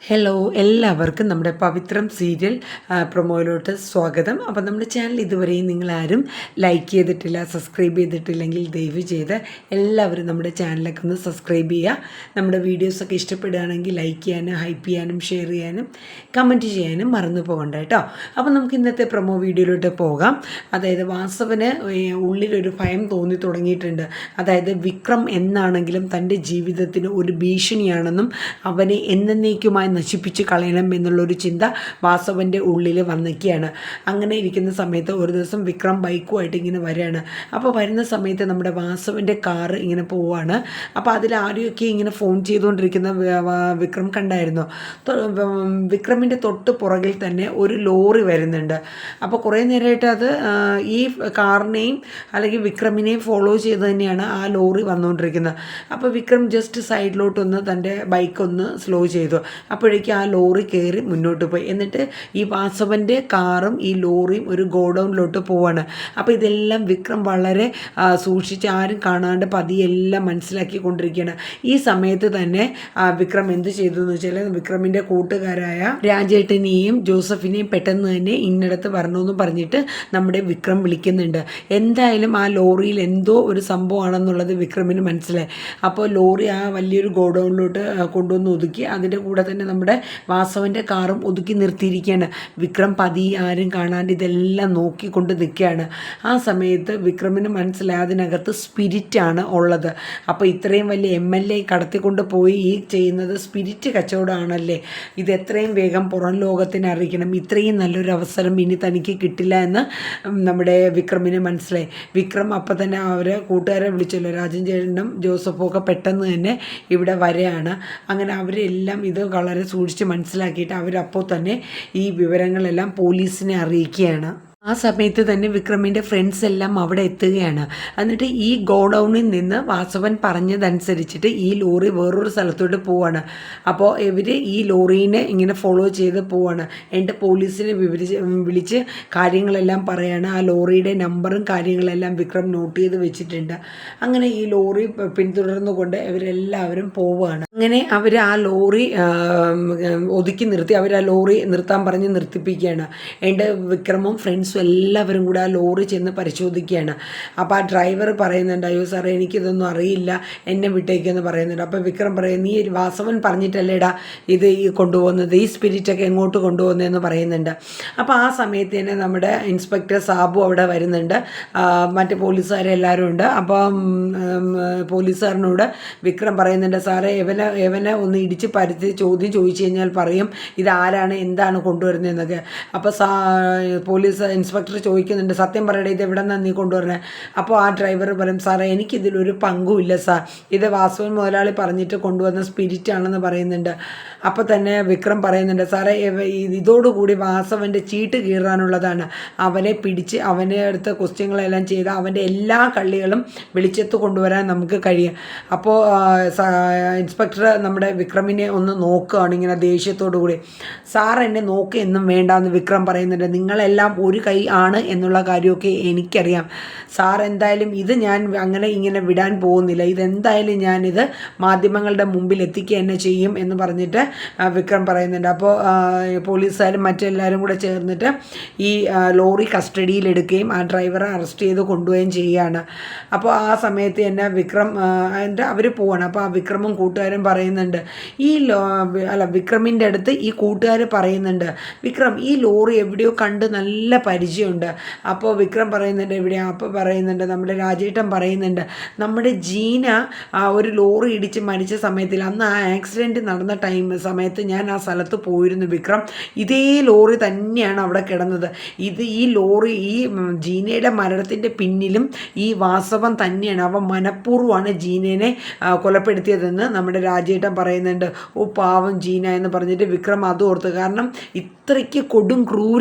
Hello എല്ലാവർക്കും നമ്മുടെ പവിത്രം serial പ്രൊമോയിലോട്ട് സ്വാഗതം. അപ്പോൾ നമ്മുടെ ചാനൽ ഇതുവരെയും നിങ്ങളാരും ലൈക്ക് ചെയ്തിട്ടില്ല, സബ്സ്ക്രൈബ് ചെയ്തിട്ടില്ലെങ്കിൽ ദയവ് ചെയ്ത് എല്ലാവരും നമ്മുടെ ചാനലൊക്കെ ഒന്ന് സബ്സ്ക്രൈബ് ചെയ്യുക. നമ്മുടെ വീഡിയോസൊക്കെ ഇഷ്ടപ്പെടുകയാണെങ്കിൽ ലൈക്ക് ചെയ്യാനും ഹൈപ്പ് ചെയ്യാനും ഷെയർ ചെയ്യാനും കമൻറ്റ് ചെയ്യാനും മറന്നു പോകണ്ട കേട്ടോ. അപ്പോൾ നമുക്ക് ഇന്നത്തെ പ്രൊമോ വീഡിയോയിലോട്ട് പോകാം. അതായത് വാസവന് ഉള്ളിലൊരു ഭയം തോന്നി തുടങ്ങിയിട്ടുണ്ട്. അതായത് വിക്രം എന്നാണെങ്കിലും തൻ്റെ ജീവിതത്തിന് ഒരു ഭീഷണിയാണെന്നും അവനെ എന്നേക്കുമായി നശിപ്പിച്ച് കളയണം എന്നുള്ളൊരു ചിന്ത വാസവൻ്റെ ഉള്ളിൽ വന്നിക്കുകയാണ്. അങ്ങനെ ഇരിക്കുന്ന സമയത്ത് ഒരു ദിവസം വിക്രം ബൈക്കുമായിട്ട് ഇങ്ങനെ വരികയാണ്. അപ്പോൾ വരുന്ന സമയത്ത് നമ്മുടെ വാസവൻ്റെ കാറ് ഇങ്ങനെ പോവുകയാണ്. അപ്പോൾ അതിൽ ആരെയൊക്കെ ഇങ്ങനെ ഫോൺ ചെയ്തുകൊണ്ടിരിക്കുന്ന വിക്രം കണ്ടായിരുന്നു. വിക്രമിൻ്റെ തൊട്ട് പുറകിൽ തന്നെ ഒരു ലോറി വരുന്നുണ്ട്. അപ്പോൾ കുറേ നേരമായിട്ട് അത് ഈ കാറിനെയും അല്ലെങ്കിൽ വിക്രമിനെയും ഫോളോ ചെയ്ത് തന്നെയാണ് ആ ലോറി വന്നുകൊണ്ടിരിക്കുന്നത്. അപ്പോൾ വിക്രം ജസ്റ്റ് സൈഡിലോട്ടൊന്ന് തൻ്റെ ബൈക്കൊന്ന് സ്ലോ ചെയ്തു. അപ്പോഴേക്കും ആ ലോറി കയറി മുന്നോട്ട് പോയി. എന്നിട്ട് ഈ വാസവൻ്റെ കാറും ഈ ലോറിയും ഒരു ഗോഡൗണിലോട്ട് പോവാണ്. അപ്പോൾ ഇതെല്ലാം വിക്രം വളരെ സൂക്ഷിച്ച് ആരും കാണാണ്ട് പതിയെല്ലാം മനസ്സിലാക്കിക്കൊണ്ടിരിക്കുകയാണ്. ഈ സമയത്ത് തന്നെ വിക്രം എന്ത് ചെയ്തു എന്ന് വെച്ചാൽ വിക്രമിൻ്റെ കൂട്ടുകാരായ രാജേട്ടനെയും ജോസഫിനെയും പെട്ടെന്ന് തന്നെ ഇന്നടത്ത് വരണമെന്ന് പറഞ്ഞിട്ട് നമ്മുടെ വിക്രം വിളിക്കുന്നുണ്ട്. എന്തായാലും ആ ലോറിയിൽ എന്തോ ഒരു സംഭവമാണെന്നുള്ളത് വിക്രമിന് മനസ്സിലായി. അപ്പോൾ ലോറി ആ വലിയൊരു ഗോഡൗണിലോട്ട് കൊണ്ടുവന്ന് ഒതുക്കി അതിൻ്റെ കൂടെ തന്നെ നമ്മുടെ വാസവൻ്റെ കാറും ഒതുക്കി നിർത്തിയിരിക്കുകയാണ്. വിക്രം പതിയെ ആരും കാണാണ്ട് ഇതെല്ലാം നോക്കിക്കൊണ്ട് നിൽക്കുകയാണ്. ആ സമയത്ത് വിക്രമിന് മനസ്സിലായി അതിനകത്ത് സ്പിരിറ്റാണ് ഉള്ളത്. അപ്പോൾ ഇത്രയും വലിയ MLA കടത്തിക്കൊണ്ട് പോയി ഈ ചെയ്യുന്നത് സ്പിരിറ്റ് കച്ചവടമാണല്ലേ, ഇത് എത്രയും വേഗം പുറം ലോകത്തിന് അറിയിക്കണം, ഇത്രയും നല്ലൊരു അവസരം ഇനി തനിക്ക് കിട്ടില്ല എന്ന് നമ്മുടെ വിക്രമിന് മനസ്സിലായി. വിക്രം അപ്പം തന്നെ അവരെ കൂട്ടുകാരെ വിളിച്ചല്ലോ, രാജൻ ചേട്ടനും ജോസഫും ഒക്കെ പെട്ടെന്ന് തന്നെ ഇവിടെ വരെയാണ്. അങ്ങനെ അവരെല്ലാം ഇത് വളരെ സൂക്ഷിച്ച് മനസ്സിലാക്കിയിട്ട് അവരപ്പോൾ തന്നെ ഈ വിവരങ്ങളെല്ലാം പോലീസിനെ അറിയിക്കുകയാണ്. ആ സമയത്ത് തന്നെ വിക്രമിൻ്റെ ഫ്രണ്ട്സ് എല്ലാം അവിടെ എത്തുകയാണ്. എന്നിട്ട് ഈ ഗോഡൗണിൽ നിന്ന് വാസവൻ പറഞ്ഞതനുസരിച്ചിട്ട് ഈ ലോറി വേറൊരു സ്ഥലത്തോട്ട് പോവാണ്. അപ്പോൾ ഇവർ ഈ ലോറീനെ ഇങ്ങനെ ഫോളോ ചെയ്ത് പോവാണ്. എന്നിട്ട് പോലീസിനെ വിളിച്ച് കാര്യങ്ങളെല്ലാം പറയാണ്. ആ ലോറിയുടെ നമ്പറും കാര്യങ്ങളെല്ലാം വിക്രം നോട്ട് ചെയ്ത് വെച്ചിട്ടുണ്ട്. അങ്ങനെ ഈ ലോറി പിന്തുടർന്നുകൊണ്ട് ഇവരെല്ലാവരും പോവുകയാണ്. അങ്ങനെ അവർ ആ ലോറി ഒതുക്കി നിർത്തി, അവർ ആ ലോറി നിർത്താൻ പറഞ്ഞ് നിർത്തിപ്പിക്കുകയാണ്. എന്നിട്ട് വിക്രമും ഫ്രണ്ട്സും എല്ലാവരും കൂടെ ആ ലോറി ചെന്ന് പരിശോധിക്കുകയാണ്. അപ്പോൾ ആ ഡ്രൈവർ പറയുന്നുണ്ട്, അയ്യോ സാറേ എനിക്കിതൊന്നും അറിയില്ല, എന്നെ വിട്ടേക്കെന്ന് പറയുന്നുണ്ട്. അപ്പോൾ വിക്രം പറയും, നീ വാസവൻ പറഞ്ഞിട്ടല്ലേടാ ഇത് ഈ കൊണ്ടുപോകുന്നത്, ഈ സ്പിരിറ്റൊക്കെ എങ്ങോട്ട് കൊണ്ടുപോകുന്നതെന്ന് പറയുന്നുണ്ട്. അപ്പോൾ ആ സമയത്ത് തന്നെ നമ്മുടെ ഇൻസ്പെക്ടർ സാബു അവിടെ വരുന്നുണ്ട്, മറ്റ് പോലീസുകാരെല്ലാവരും ഉണ്ട്. അപ്പം പോലീസുകാരനോട് വിക്രം പറയുന്നുണ്ട്, സാറേ ഇവനെ ഒന്ന് ഇടിച്ച് പരുത്തി ചോദ്യം ചോദിച്ചു കഴിഞ്ഞാൽ പറയും ഇതാരാണ് എന്താണ് കൊണ്ടുവരുന്നതെന്നൊക്കെ. അപ്പോൾ പോലീസ് ഇൻസ്പെക്ടർ ചോദിക്കുന്നുണ്ട്, സത്യം പറയട്ടെ ഇത് എവിടെ നിന്നാണ് നീ കൊണ്ടുവരണേ? അപ്പോൾ ആ ഡ്രൈവർ പറയും, സാറേ എനിക്കിതിലൊരു പങ്കുമില്ല സാർ, ഇത് വാസവൻ മുതലാളി പറഞ്ഞിട്ട് കൊണ്ടുവന്ന സ്പിരിറ്റ് ആണെന്ന് പറയുന്നുണ്ട്. അപ്പോൾ തന്നെ വിക്രം പറയുന്നുണ്ട്, സാറേ ഇതോടുകൂടി വാസവൻ്റെ ചീട്ട് കീറാനുള്ളതാണ്, അവനെ പിടിച്ച് അവനെ അടുത്ത ക്വസ്റ്റ്യങ്ങളെല്ലാം ചെയ്ത് അവൻ്റെ എല്ലാ കള്ളികളും വെളിച്ചത്ത് കൊണ്ടുവരാൻ നമുക്ക് കഴിയും. അപ്പോൾ ഇൻസ്പെക്ടർ നമ്മുടെ വിക്രമിനെ ഒന്ന് നോക്കുകയാണ് ഇങ്ങനെ ദേഷ്യത്തോടു കൂടി. സാർ എന്നെ നോക്കുക എന്നും വേണ്ടാന്ന് വിക്രം പറയുന്നുണ്ട്, നിങ്ങളെല്ലാം ഒരു കൈ ആണ് എന്നുള്ള കാര്യമൊക്കെ എനിക്കറിയാം സാർ. എന്തായാലും ഇത് ഞാൻ അങ്ങനെ ഇങ്ങനെ വിടാൻ പോകുന്നില്ല, ഇതെന്തായാലും ഞാനിത് മാധ്യമങ്ങളുടെ മുമ്പിൽ എത്തിക്കുക തന്നെ ചെയ്യും എന്ന് പറഞ്ഞിട്ട് വിക്രം പറയുന്നുണ്ട്. അപ്പോൾ പോലീസുകാരും മറ്റെല്ലാവരും കൂടെ ചേർന്നിട്ട് ഈ ലോറി കസ്റ്റഡിയിലെടുക്കുകയും ആ ഡ്രൈവറെ അറസ്റ്റ് ചെയ്ത് കൊണ്ടുപോവുകയും ചെയ്യുകയാണ്. അപ്പോൾ ആ സമയത്ത് തന്നെ വിക്രം അവർ പോവാണ്. അപ്പോൾ ആ വിക്രമും കൂട്ടുകാരും പറയുന്നുണ്ട്, വിക്രമിൻ്റെ അടുത്ത് ഈ കൂട്ടുകാർ പറയുന്നുണ്ട്, വിക്രം ഈ ലോറി എവിടെയോ കണ്ട് നല്ല പരിചയമുണ്ട്. അപ്പോൾ വിക്രം പറയുന്നുണ്ട് എവിടെയാണ്? അപ്പോൾ പറയുന്നുണ്ട് നമ്മുടെ രാജേട്ടൻ പറയുന്നുണ്ട്, നമ്മുടെ ജീന ഒരു ലോറി ഇടിച്ച് മരിച്ച സമയത്തിൽ അന്ന് ആ ആക്സിഡൻറ്റ് നടന്ന സമയത്ത് ഞാൻ ആ സ്ഥലത്ത് പോയിരുന്നു വിക്രം, ഇതേ ലോറി തന്നെയാണ് അവിടെ കിടന്നത്. ഈ ലോറി ഈ ജീനയുടെ മരണത്തിൻ്റെ പിന്നിലും ഈ വാസവൻ തന്നെയാണ്, അവൻ മനഃപൂർവ്വമാണ് ജീനേനെ കൊലപ്പെടുത്തിയതെന്ന് നമ്മുടെ രാജേട്ടൻ പറയുന്നുണ്ട്. ഓ പാവം ജീന എന്ന് പറഞ്ഞിട്ട് വിക്രം അത് ഓർത്ത്, കാരണം ഇത്രയ്ക്ക് കൊടും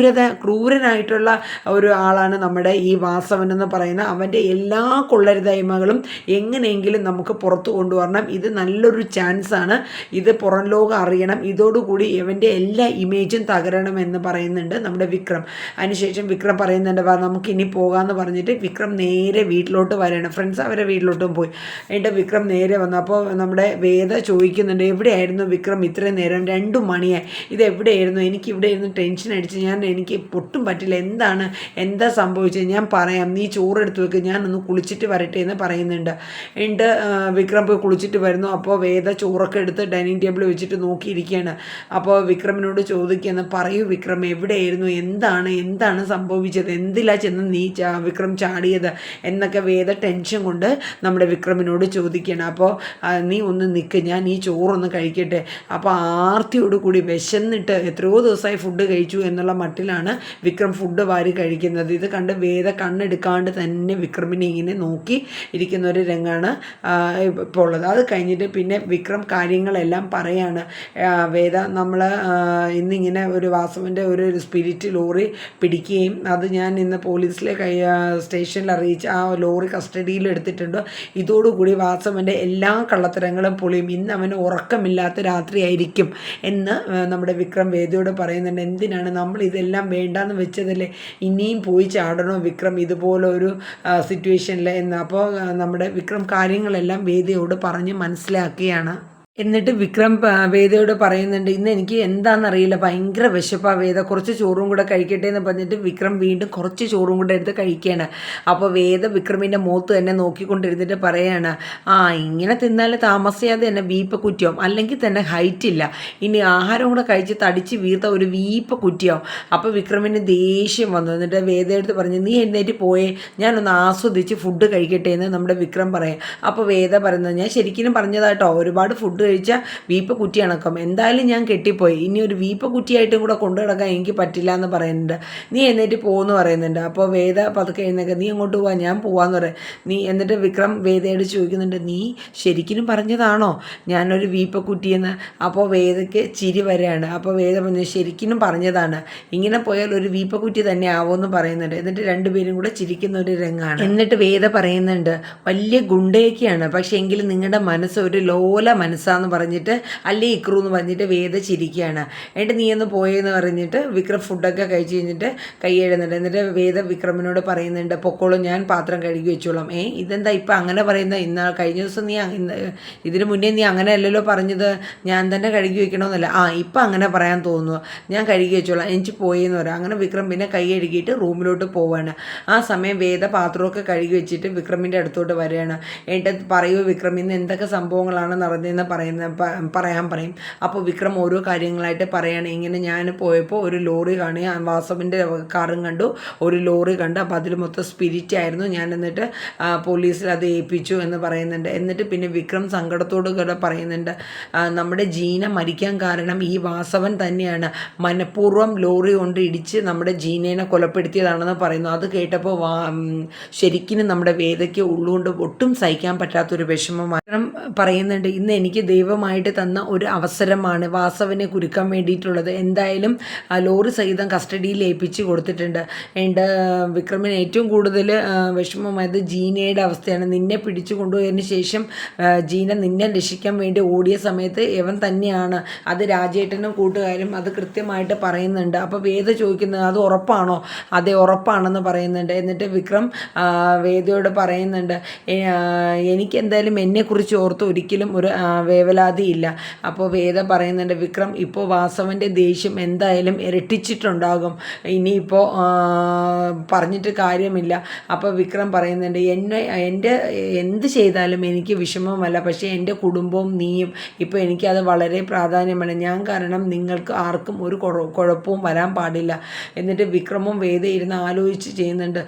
ക്രൂരനായിട്ടുള്ള ഒരു ആളാണ് നമ്മുടെ ഈ വാസവൻ എന്ന് പറയുന്ന. അവൻ്റെ എല്ലാ കൊള്ളരുതായ്മകളും എങ്ങനെയെങ്കിലും നമുക്ക് പുറത്തു കൊണ്ടുവരണം. ഇത് നല്ലൊരു ചാൻസാണ്. ഇത് പുറം ലോകം അറിയണം. ഇതോടുകൂടി ഇവൻ്റെ എല്ലാ ഇമേജും തകരണമെന്ന് പറയുന്നുണ്ട് നമ്മുടെ വിക്രം. അതിനുശേഷം വിക്രം പറയുന്നുണ്ട്, വാ നമുക്കിനി പോകാമെന്ന് പറഞ്ഞിട്ട് വിക്രം നേരെ വീട്ടിലോട്ട് വരികയാണ്. ഫ്രണ്ട്സ് അവരെ വീട്ടിലോട്ടും പോയി. എന്നിട്ട് വിക്രം നേരെ വന്നു. അപ്പോൾ നമ്മുടെ വേദ ചോദിക്കുന്നുണ്ട്, എവിടെയായിരുന്നു വിക്രം ഇത്രയും നേരം? 2 മണിയായി, ഇത് എവിടെയായിരുന്നു? എനിക്കിവിടെ ഇരുന്ന് ടെൻഷൻ അടിച്ച് എനിക്ക് പൊട്ടും പറ്റില്ല. എന്താ സംഭവിച്ചത്? ഞാൻ പറയാം, നീ ചോറെടുത്ത് വെക്ക്, ഞാനൊന്ന് കുളിച്ചിട്ട് വരട്ടെ എന്ന് പറയുന്നുണ്ട്. എന്നിട്ട് വിക്രം പോയി കുളിച്ചിട്ട് വരുന്നു. അപ്പോൾ വേദ ചോറൊക്കെ എടുത്ത് ഡൈനിങ് ടേബിൾ വെച്ചിട്ട് നോക്കിയിരിക്കുകയാണ്. അപ്പോൾ വിക്രമിനോട് ചോദിക്കുകയാണ്, പറയൂ വിക്രം, എവിടെയായിരുന്നു? എന്താണ് സംഭവിച്ചത്? എന്തിലാ ചെന്ന് നീ വിക്രം ചാടിയത് എന്നൊക്കെ വേദ ടെൻഷൻ കൊണ്ട് നമ്മുടെ വിക്രമിനോട് ചോദിക്കുകയാണ്. അപ്പോൾ നീ ഒന്ന് നിൽക്ക്, ഞാൻ ഈ ചോറൊന്ന് കഴിക്കട്ടെ. അപ്പോൾ ആർത്തിയോടുകൂടി വിശന്നിട്ട് എത്രയോ ദിവസമായി ഫുഡ് കഴിച്ചു എന്നുള്ള മട്ടിലാണ് വിക്രം ഫുഡ് വാരി കഴിക്കുന്നത്. ഇത് കണ്ട് വേദ കണ്ണെടുക്കാണ്ട് തന്നെ വിക്രമിനെ ഇങ്ങനെ നോക്കി ഇരിക്കുന്ന ഒരു രംഗമാണ് ഇപ്പോൾ ഉള്ളത്. അത് കഴിഞ്ഞിട്ട് പിന്നെ വിക്രം കാര്യങ്ങളെല്ലാം പറയാണ്. വേദ, നമ്മൾ ഇന്നിങ്ങനെ ഒരു വാസവൻ്റെ ഒരു സ്പിരിറ്റ് ലോറി പിടിക്കുകയും അത് ഞാൻ ഇന്ന് പോലീസിലെ സ്റ്റേഷനിൽ അറിയിച്ച് ആ ലോറി കസ്റ്റഡിയിൽ എടുത്തിട്ടുണ്ട്. ഇതോടുകൂടി വാസവൻ്റെ എല്ലാ കള്ളത്തരങ്ങളും പൊളിയും. ഇന്ന് അവന് ഉറക്കമില്ലാത്ത രാത്രിയായിരിക്കും എന്ന് നമ്മുടെ വിക്രം വേദയോട് പറയുന്നുണ്ട്. എന്തിനാണ് നമ്മൾ ഇതെല്ലാം വേണ്ടാന്ന് വെച്ചതല്ലേ, ഇനിയും പോയി ചാടണോ വിക്രം ഇതുപോലൊരു സിറ്റുവേഷനിൽ എന്ന്. അപ്പോൾ നമ്മുടെ വിക്രം കാര്യങ്ങളെല്ലാം വേദയോട് പറഞ്ഞ് മനസ്സിലാക്കിയാണ്. എന്നിട്ട് വിക്രം വേദയോട് പറയുന്നുണ്ട്, ഇന്ന് എനിക്ക് എന്താണെന്നറിയില്ല, ഭയങ്കര വിശപ്പാ വേദ, കുറച്ച് ചോറും കൂടെ കഴിക്കട്ടെ എന്ന് പറഞ്ഞിട്ട് വിക്രം വീണ്ടും കുറച്ച് ചോറും കൂടെ എടുത്ത് കഴിക്കുകയാണ്. അപ്പോൾ വേദ വിക്രമിൻ്റെ മുഖത്ത് തന്നെ നോക്കിക്കൊണ്ടിരുന്നിട്ട് പറയാണ്, ഇങ്ങനെ തിന്നാൽ താമസിയാതെ തന്നെ വീപ്പ കുറ്റിയാവും, അല്ലെങ്കിൽ തന്നെ ഹൈറ്റ് ഇല്ല, ഇനി ആഹാരം കൂടെ കഴിച്ച് തടിച്ച് വീർത്ത ഒരു വീപ്പ കുറ്റിയാവും. അപ്പോൾ വിക്രമിന് ദേഷ്യം വന്നു. എന്നിട്ട് വേദയെടുത്ത് പറഞ്ഞു, നീ എഴുന്നേറ്റ് പോയേ, ഞാനൊന്ന് ആസ്വദിച്ച് ഫുഡ് കഴിക്കട്ടെ എന്ന് നമ്മുടെ വിക്രം പറയാം. അപ്പോൾ വേദ പറയുന്നത്, ഞാൻ ശരിക്കും പറഞ്ഞതാട്ടോ, ഒരുപാട് ഫുഡ് കഴിച്ചാൽ വീപ്പ കുറ്റി അണക്കം, എന്തായാലും ഞാൻ കെട്ടിപ്പോയി, ഇനി ഒരു വീപ്പ കുറ്റിയായിട്ടും കൂടെ കൊണ്ടു കിടക്കാൻ എനിക്ക് പറ്റില്ല എന്ന് പറയുന്നുണ്ട്. നീ എന്നിട്ട് പോകുമെന്ന് പറയുന്നുണ്ട്. അപ്പോൾ വേദ പതുക്കെ എഴുന്നേൽക്കുക, നീ അങ്ങോട്ട് പോവാ, ഞാൻ പോവാന്ന് പറയും. എന്നിട്ട് വിക്രം വേദയോട് ചോദിക്കുന്നുണ്ട്, നീ ശരിക്കും പറഞ്ഞതാണോ ഞാനൊരു വീപ്പ കുറ്റിയെന്ന്? അപ്പോൾ വേദയ്ക്ക് ചിരി വരെയാണ്. അപ്പോൾ വേദ പറഞ്ഞു, ശരിക്കും പറഞ്ഞതാണ്, ഇങ്ങനെ പോയാൽ ഒരു വീപ്പ കുറ്റി തന്നെ ആവുമെന്ന് പറയുന്നുണ്ട്. എന്നിട്ട് രണ്ടുപേരും കൂടെ ചിരിക്കുന്ന ഒരു രംഗമാണ്. എന്നിട്ട് വേദ പറയുന്നുണ്ട്, വലിയ ഗുണ്ടയൊക്കെയാണ്, പക്ഷേ എങ്കിലും നിങ്ങളുടെ മനസ്സ് ഒരു ലോല മനസ്സാന്ന് പറഞ്ഞിട്ട് അല്ലേ ഇക്രു എന്ന് പറഞ്ഞിട്ട് വേദ ചിരിക്കുകയാണ്. എന്നിട്ട് നീ ഒന്ന് പോയെന്ന് പറഞ്ഞിട്ട് വിക്രം ഫുഡൊക്കെ കഴിച്ച് കഴിഞ്ഞിട്ട് കൈ എഴുന്നുണ്ട്. എന്നിട്ട് വേദ വിക്രമിനോട് പറയുന്നുണ്ട്, പൊക്കോളും, ഞാൻ പാത്രം കഴുകി വെച്ചോളാം. ഇതെന്താ ഇപ്പം അങ്ങനെ പറയുന്നത്? കഴിഞ്ഞ ദിവസം നീ ഇതിനു മുന്നേ നീ അങ്ങനെ അല്ലല്ലോ പറഞ്ഞത്, ഞാൻ തന്നെ കഴുകി വെക്കണമെന്നല്ല. ഇപ്പം അങ്ങനെ പറയാൻ തോന്നുന്നു, ഞാൻ കഴുകി വെച്ചോളാം, എനിക്ക് പോയെന്ന് പറയാം. അങ്ങനെ വിക്രം പിന്നെ കൈ കഴുകിയിട്ട് റൂമിലോട്ട് പോവുകയാണ്. ആ സമയം വേദ പാത്രമൊക്കെ കഴുകി വെച്ചിട്ട് വിക്രമിൻ്റെ അടുത്തോട്ട് വരികയാണ്. എന്നിട്ട് പറയൂ വിക്രം, ഇന്ന് എന്തൊക്കെ സംഭവങ്ങളാണ് നടന്നതെന്ന് പറയാൻ പറയും. അപ്പോൾ വിക്രം ഓരോ കാര്യങ്ങളായിട്ട് പറയാണ്. ഇങ്ങനെ ഞാൻ പോയപ്പോൾ ഒരു ലോറി കാണുക, വാസവൻ്റെ കാറും കണ്ടു, ഒരു ലോറി കണ്ടു, അപ്പോൾ അതിൽ മൊത്തം സ്പിരിറ്റ് ആയിരുന്നു, ഞാൻ എന്നിട്ട് പോലീസിൽ അത് ഏൽപ്പിച്ചു എന്ന് പറയുന്നുണ്ട്. എന്നിട്ട് പിന്നെ വിക്രം സങ്കടത്തോട് കൂടെ പറയുന്നുണ്ട്, നമ്മുടെ ജീന മരിക്കാൻ കാരണം ഈ വാസവൻ തന്നെയാണ്, മനഃപൂർവ്വം ലോറി കൊണ്ട് ഇടിച്ച് നമ്മുടെ ജീനേനെ കൊലപ്പെടുത്തിയതാണെന്ന് പറയുന്നു. അത് കേട്ടപ്പോൾ ശരിക്കും നമ്മുടെ വേദയ്ക്ക് ഉള്ളുകൊണ്ട് ഒട്ടും സഹിക്കാൻ പറ്റാത്തൊരു വിഷമമാണ്. പറയുന്നുണ്ട്, ഇന്ന് എനിക്ക് ദൈവമായിട്ട് തന്ന ഒരു അവസരമാണ് വാസവനെ കുരുക്കാൻ വേണ്ടിയിട്ടുള്ളത്. എന്തായാലും ലോറി സഹിതം കസ്റ്റഡിയിൽ ഏൽപ്പിച്ച് കൊടുത്തിട്ടുണ്ട്. എൻ്റെ വിക്രമിന് ഏറ്റവും കൂടുതൽ വിഷമമായത് ജീനയുടെ അവസ്ഥയാണ്. നിന്നെ പിടിച്ചു കൊണ്ടുപോയതിന് ശേഷം ജീന നിന്നെ രക്ഷിക്കാൻ വേണ്ടി ഓടിയ സമയത്ത് ഇവൻ തന്നെയാണ്, അത് രാജേട്ടനും കൂട്ടുകാരും അത് കൃത്യമായിട്ട് പറയുന്നുണ്ട്. അപ്പോൾ വേദ ചോദിക്കുന്നത്, അത് ഉറപ്പാണോ? അതെ, ഉറപ്പാണെന്ന് പറയുന്നുണ്ട്. എന്നിട്ട് വിക്രം വേദയോട് പറയുന്നുണ്ട്, എനിക്കെന്തായാലും എന്നെക്കുറിച്ച് ഓർത്ത് ഒരിക്കലും ഒരു വേവലാതിയില്ല. അപ്പോൾ വേദ പറയുന്നുണ്ട്, വിക്രം ഇപ്പോൾ വാസവൻ്റെ ദേഷ്യം എന്തായാലും ഇരട്ടിച്ചിട്ടുണ്ടാകും, ഇനിയിപ്പോൾ പറഞ്ഞിട്ട് കാര്യമില്ല. അപ്പോൾ വിക്രം പറയുന്നുണ്ട്, എൻ്റെ എന്ത് ചെയ്താലും എനിക്ക് വിഷമമല്ല, പക്ഷേ എൻ്റെ കുടുംബവും നീയും ഇപ്പോൾ എനിക്കത് വളരെ പ്രാധാന്യമാണ്. ഞാൻ കാരണം നിങ്ങൾക്ക് ആർക്കും ഒരു കുഴപ്പവും വരാൻ പാടില്ല. എന്നിട്ട് വിക്രമും വേദ ഇരുന്ന് ആലോചിച്ച് ചെയ്യുന്നുണ്ട്,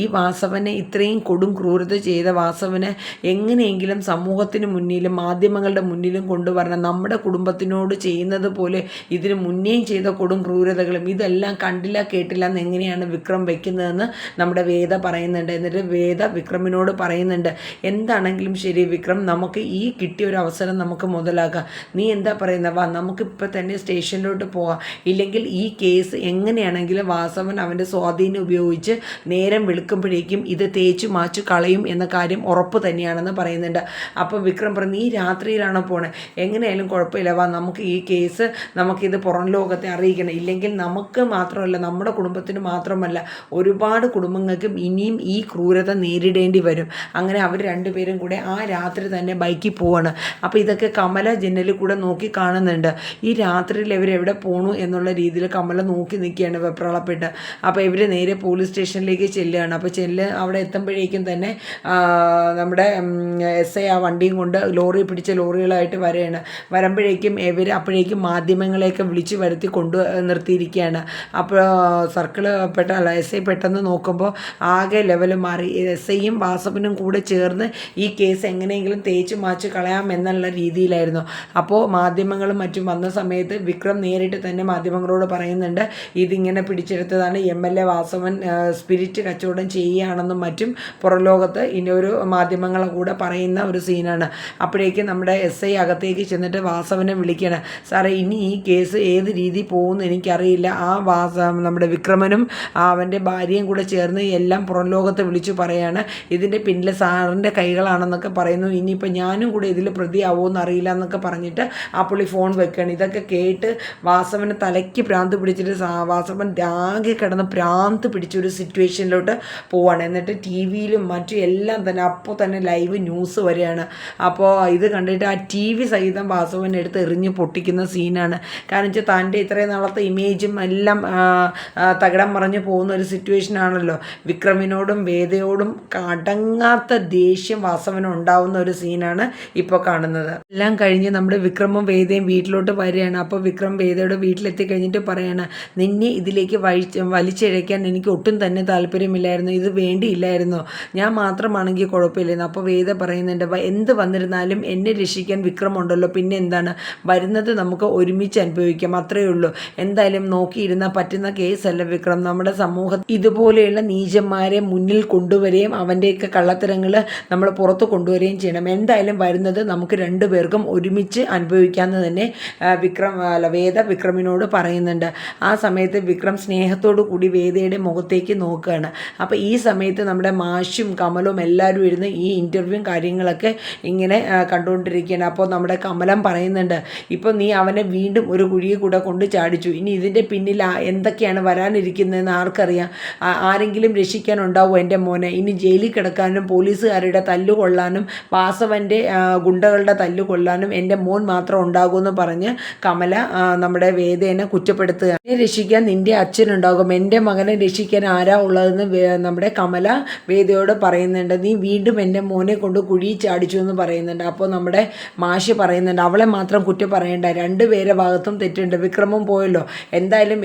ഈ വാസവനെ ഇത്രയും കൊടും ക്രൂരത ചെയ്ത വാസവനെ എങ്ങനെയെങ്കിലും സമൂഹത്തിന് മുന്നിലും മാധ്യമ മാധ്യമങ്ങളുടെ മുന്നിലും കൊണ്ടുവരണം. നമ്മുടെ കുടുംബത്തിനോട് ചെയ്യുന്നത് പോലെ ഇതിന് മുന്നേയും ചെയ്ത കൊടും ക്രൂരതകളും ഇതെല്ലാം കണ്ടില്ല കേട്ടില്ല എന്ന് എങ്ങനെയാണ് വിക്രം വെക്കുന്നതെന്ന് നമ്മുടെ വേദ പറയുന്നുണ്ട്. എന്നിട്ട് വേദ വിക്രമിനോട് പറയുന്നുണ്ട്, എന്താണെങ്കിലും ശരി വിക്രം, നമുക്ക് ഈ കിട്ടിയ ഒരു അവസരം നമുക്ക് മുതലാക്കാം. നീ എന്താ പറയുന്നത്, വാ നമുക്കിപ്പോൾ തന്നെ സ്റ്റേഷനിലോട്ട് പോകാം. ഇല്ലെങ്കിൽ ഈ കേസ് എങ്ങനെയാണെങ്കിലും വാസവൻ അവൻ്റെ സ്വാധീനം ഉപയോഗിച്ച് നേരം വെളുക്കുമ്പോഴേക്കും ഇത് തേച്ചു മാച്ചു കളയും എന്ന കാര്യം ഉറപ്പ് തന്നെയാണെന്ന് പറയുന്നുണ്ട്. അപ്പോൾ വിക്രം പറഞ്ഞു, നീ രാത്രിയിലാണോ പോണേ, എങ്ങനെയായാലും കുഴപ്പമില്ല, വാ നമുക്ക് ഈ കേസ് നമുക്കിത് പുറം ലോകത്തെ അറിയിക്കണം. ഇല്ലെങ്കിൽ നമുക്ക് മാത്രമല്ല, നമ്മുടെ കുടുംബത്തിന് മാത്രമല്ല, ഒരുപാട് കുടുംബങ്ങൾക്കും ഇനിയും ഈ ക്രൂരത നേരിടേണ്ടി വരും. അങ്ങനെ അവർ രണ്ടുപേരും കൂടെ ആ രാത്രി തന്നെ ബൈക്കിൽ പോവാണ്. അപ്പോൾ ഇതൊക്കെ കമല ജനലിൽ കൂടെ നോക്കി കാണുന്നുണ്ട്. ഈ രാത്രിയിൽ ഇവരെവിടെ പോണു എന്നുള്ള രീതിയിൽ കമല നോക്കി നിൽക്കുകയാണ് വെപ്രാളപ്പെട്ട്. അപ്പോൾ ഇവർ നേരെ പോലീസ് സ്റ്റേഷനിലേക്ക് ചെല്ലുകയാണ്. അപ്പോൾ അവിടെ എത്തുമ്പോഴേക്കും തന്നെ നമ്മുടെ SI ആ വണ്ടിയും കൊണ്ട് പിടിച്ച ലോറികളായിട്ട് വരികയാണ്. വരുമ്പോഴേക്കും അപ്പോഴേക്കും മാധ്യമങ്ങളെയൊക്കെ വിളിച്ചു വരുത്തി നിർത്തിയിരിക്കുകയാണ്. അപ്പോൾ SI പെട്ടെന്ന് നോക്കുമ്പോൾ ആകെ ലെവൽ മാറി. SIയും വാസവനും കൂടെ ചേർന്ന് ഈ കേസ് എങ്ങനെയെങ്കിലും തേച്ചു മാച്ച് കളയാമെന്നുള്ള രീതിയിലായിരുന്നു. അപ്പോൾ മാധ്യമങ്ങളും മറ്റും വന്ന സമയത്ത് വിക്രം നേരിട്ട് തന്നെ മാധ്യമങ്ങളോട് പറയുന്നുണ്ട്, ഇതിങ്ങനെ പിടിച്ചെടുത്തതാണ്, MLA വാസവൻ സ്പിരിറ്റ് കച്ചവടം ചെയ്യുകയാണെന്നും മറ്റും പുറംലോകത്ത് ഇനിയൊരു മാധ്യമങ്ങളെ കൂടെ പറയുന്ന ഒരു സീനാണ്. അപ്പോഴേക്കും നമ്മുടെ SI അകത്തേക്ക് ചെന്നിട്ട് വാസവനെ വിളിക്കുകയാണ്, സാറേ ഇനി ഈ കേസ് ഏത് രീതി പോകുമെന്ന് എനിക്കറിയില്ല. നമ്മുടെ വിക്രമനും അവൻ്റെ ഭാര്യയും കൂടെ ചേർന്ന് എല്ലാം പുറം ലോകത്ത് വിളിച്ചു പറയാണ്, ഇതിൻ്റെ പിന്നിൽ സാറിൻ്റെ കൈകളാണെന്നൊക്കെ പറയുന്നു. ഇനിയിപ്പോൾ ഞാനും കൂടെ ഇതിൽ പ്രതിയാവുമെന്ന് അറിയില്ല എന്നൊക്കെ പറഞ്ഞിട്ട് ആ പുള്ളി ഫോൺ വെക്കുകയാണ്. ഇതൊക്കെ കേട്ട് വാസവന് തലയ്ക്ക് ഭ്രാന്ത് പിടിച്ചിട്ട് വാസവൻ ആകെ കിടന്ന് ഭ്രാന്ത് പിടിച്ചൊരു സിറ്റുവേഷനിലോട്ട് പോവാണ്. എന്നിട്ട് TV-യിലും മറ്റും എല്ലാം തന്നെ അപ്പോൾ തന്നെ ലൈവ് ന്യൂസ് വരികയാണ്. അപ്പോൾ ഇത് കണ്ടിട്ട് ആ TV സഹിതം വാസവൻ എടുത്ത് എറിഞ്ഞ് പൊട്ടിക്കുന്ന സീനാണ്. കാരണം വെച്ചാൽ തൻ്റെ ഇത്രയും നാളത്തെ ഇമേജും എല്ലാം തകിടം മറിഞ്ഞ് പോകുന്ന ഒരു സിറ്റുവേഷനാണല്ലോ. വിക്രമിനോടും വേദയോടും അടങ്ങാത്ത ദേഷ്യം വാസവന് ഉണ്ടാവുന്ന ഒരു സീനാണ് ഇപ്പോൾ കാണുന്നത്. എല്ലാം കഴിഞ്ഞ് നമ്മുടെ വിക്രമും വേദയും വീട്ടിലോട്ട് വരികയാണ്. അപ്പോൾ വിക്രം വേദയുടെ വീട്ടിലെത്തി കഴിഞ്ഞിട്ട് പറയാണ്, നിന്നെ ഇതിലേക്ക് വലിച്ചിഴയ്ക്കാൻ എനിക്ക് ഒട്ടും തന്നെ താല്പര്യമില്ലായിരുന്നു, ഇത് വേണ്ടിയില്ലായിരുന്നു, ഞാൻ മാത്രമാണെങ്കിൽ കുഴപ്പമില്ലായിരുന്നു. അപ്പോൾ വേദ പറയുന്നുണ്ട്, എന്ത് വന്നിരുന്നാലും എന്നെ രക്ഷിക്കാൻ വിക്രം ഉണ്ടല്ലോ, പിന്നെ എന്താണ്, വരുന്നത് നമുക്ക് ഒരുമിച്ച് അനുഭവിക്കാം, അത്രയേ ഉള്ളൂ. എന്തായാലും നോക്കിയിരുന്നാൽ പറ്റുന്ന കേസല്ല വിക്രം. നമ്മുടെ സമൂഹത്തിൽ ഇതുപോലെയുള്ള നീചന്മാരെ മുന്നിൽ കൊണ്ടുവരികയും അവൻ്റെയൊക്കെ കള്ളത്തരങ്ങൾ നമ്മൾ പുറത്ത് കൊണ്ടുവരികയും ചെയ്യണം. എന്തായാലും വരുന്നത് നമുക്ക് രണ്ടുപേർക്കും ഒരുമിച്ച് അനുഭവിക്കാമെന്ന് തന്നെ വേദ വിക്രമിനോട് പറയുന്നുണ്ട്. ആ സമയത്ത് വിക്രം സ്നേഹത്തോടു കൂടി വേദയുടെ മുഖത്തേക്ക് നോക്കുകയാണ്. അപ്പോൾ ഈ സമയത്ത് നമ്മുടെ മാഷും കമലും എല്ലാവരും ഇരുന്ന് ഈ ഇൻ്റർവ്യൂവും കാര്യങ്ങളൊക്കെ ഇങ്ങനെ കണ്ടുകൊണ്ടിരിക്കുകയാണ്. അപ്പോൾ നമ്മുടെ കമലം പറയുന്നുണ്ട്, ഇപ്പോൾ നീ അവനെ വീണ്ടും ഒരു കുഴിയിൽ കൂടെ കൊണ്ട് ചാടിച്ചു, ഇനി ഇതിൻ്റെ പിന്നിൽ എന്തൊക്കെയാണ് വരാനിരിക്കുന്നതെന്ന് ആർക്കറിയാം, ആരെങ്കിലും രക്ഷിക്കാനുണ്ടാവും എൻ്റെ മോനെ, ഇനി ജയിലിൽ കിടക്കാനും പോലീസുകാരുടെ തല്ലുകൊള്ളാനും വാസവൻ്റെ ഗുണ്ടകളുടെ തല്ലുകൊള്ളാനും എൻ്റെ മോൻ മാത്രം ഉണ്ടാകുമെന്ന് പറഞ്ഞ് കമല നമ്മുടെ വേദേനെ കുറ്റപ്പെടുത്തുക. എന്നെ രക്ഷിക്കാൻ നിൻ്റെ അച്ഛനുണ്ടാകും, എൻ്റെ മകനെ രക്ഷിക്കാൻ ആരാ ഉള്ളതെന്ന് നമ്മുടെ കമല വേദയോട് പറയുന്നുണ്ട്. നീ വീണ്ടും എൻ്റെ മോനെ കൊണ്ട് കുഴി ചാടിച്ചു എന്ന് പറയുന്നുണ്ട്. അപ്പോൾ നമ്മുടെ മാഷ് പറയുന്നുണ്ട്, അവളെ മാത്രം കുറ്റം പറയണ്ട, രണ്ടുപേരെ ഭാഗത്തും തെറ്റുണ്ട്, വിക്രമം പോയല്ലോ, എന്തായാലും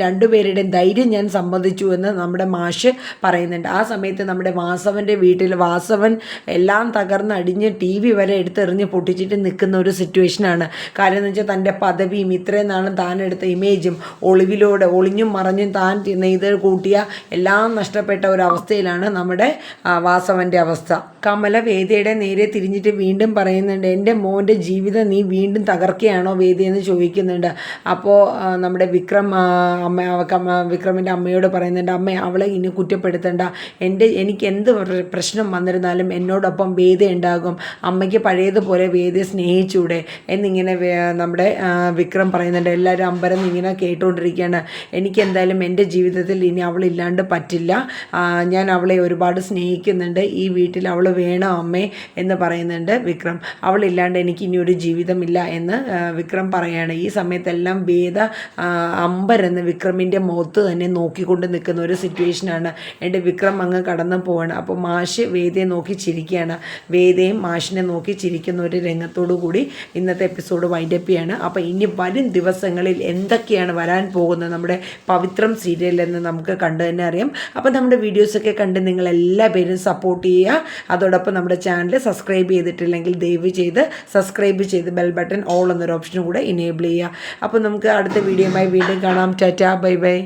രണ്ടുപേരുടെയും ധൈര്യം ഞാൻ സമ്മതിച്ചു എന്ന് നമ്മുടെ മാഷ് പറയുന്നുണ്ട്. ആ സമയത്ത് നമ്മുടെ വാസവൻ്റെ വീട്ടിൽ വാസവൻ എല്ലാം തകർന്നടിഞ്ഞ് TV വരെ എടുത്തെറിഞ്ഞ് പൊട്ടിച്ചിട്ട് നിൽക്കുന്ന ഒരു സിറ്റുവേഷനാണ്. കാര്യം എന്ന് വെച്ചാൽ തൻ്റെ പദവിയും ഇത്രയും നാളും താൻ എടുത്ത ഇമേജും ഒളിഞ്ഞും മറഞ്ഞും താൻ നെയ്ത് കൂട്ടിയ എല്ലാം നഷ്ടപ്പെട്ട ഒരവസ്ഥയിലാണ് നമ്മുടെ വാസവൻ്റെ അവസ്ഥ. കമല വേദയുടെ നേരെ തിരിഞ്ഞിട്ട് വീണ്ടും പറയുന്നുണ്ട്, എൻ്റെ മോൻ്റെ ജീവിതം നീ വീണ്ടും തകർക്കുകയാണോ വേദയെന്ന് ചോദിക്കുന്നുണ്ട്. അപ്പോൾ നമ്മുടെ വിക്രമിൻ്റെ അമ്മയോട് പറയുന്നുണ്ട്, അമ്മ അവളെ ഇനി കുറ്റപ്പെടുത്തണ്ട, എനിക്ക് എന്ത് പ്രശ്നം വന്നിരുന്നാലും എന്നോടൊപ്പം വേദ ഉണ്ടാകും, അമ്മയ്ക്ക് പഴയതുപോലെ വേദയെ സ്നേഹിച്ചൂടെ എന്നിങ്ങനെ നമ്മുടെ വിക്രം പറയുന്നുണ്ട്. എല്ലാവരും അമ്പരം ഇങ്ങനെ കേട്ടുകൊണ്ടിരിക്കുകയാണ്. എനിക്കെന്തായാലും എൻ്റെ ജീവിതത്തിൽ ഇനി അവളില്ലാണ്ട് പറ്റില്ല, ഞാൻ അവളെ ഒരുപാട് സ്നേഹിക്കുന്നുണ്ട്, ഈ വീട്ടിൽ അവൾ വേണം അമ്മേ എന്ന് പറയുന്നുണ്ട് വിക്രം. അവളില്ലാണ്ട് എനിക്ക് ഇനി ഒരു ജീവിതമില്ല എന്ന് വിക്രം പറയാണ്. ഈ സമയത്തെല്ലാം വേദ അമ്പരെന്ന് വിക്രമിൻ്റെ മുഖത്ത് തന്നെ നോക്കിക്കൊണ്ട് നിൽക്കുന്ന ഒരു സിറ്റുവേഷനാണ്. എൻ്റെ വിക്രം അങ്ങ് കടന്നു പോവാണ്. അപ്പോൾ മാഷ് വേദയെ നോക്കി ചിരിക്കുകയാണ്. വേദയും മാഷിനെ നോക്കി ചിരിക്കുന്ന ഒരു രംഗത്തോടു കൂടി ഇന്നത്തെ എപ്പിസോഡ് വൈൻഡപ്പ് ചെയ്യാണ്. അപ്പോൾ ഇനി വരും ദിവസങ്ങളിൽ എന്തൊക്കെയാണ് വരാൻ പോകുന്നത് നമ്മുടെ പവിത്രം സീരിയലെന്ന് നമുക്ക് കണ്ടു തന്നെ അറിയാം. അപ്പോൾ നമ്മുടെ വീഡിയോസൊക്കെ കണ്ട് നിങ്ങൾ എല്ലാ പേരും സപ്പോർട്ട് ചെയ്യുക. അതോടൊപ്പം നമ്മുടെ ചാനൽ സബ്സ്ക്രൈബ് ചെയ്തിട്ടില്ലെങ്കിൽ ദയവായി ദയവ് ചെയ്ത് സബ്സ്ക്രൈബ് ചെയ്ത് ബെൽ ബട്ടൺ ഓൾ എന്നൊരു ഓപ്ഷനും കൂടെ ഇനേബിൾ ചെയ്യുക. അപ്പോൾ നമുക്ക് അടുത്ത വീഡിയോയുമായി വീണ്ടും കാണാം. Tata, bye bye.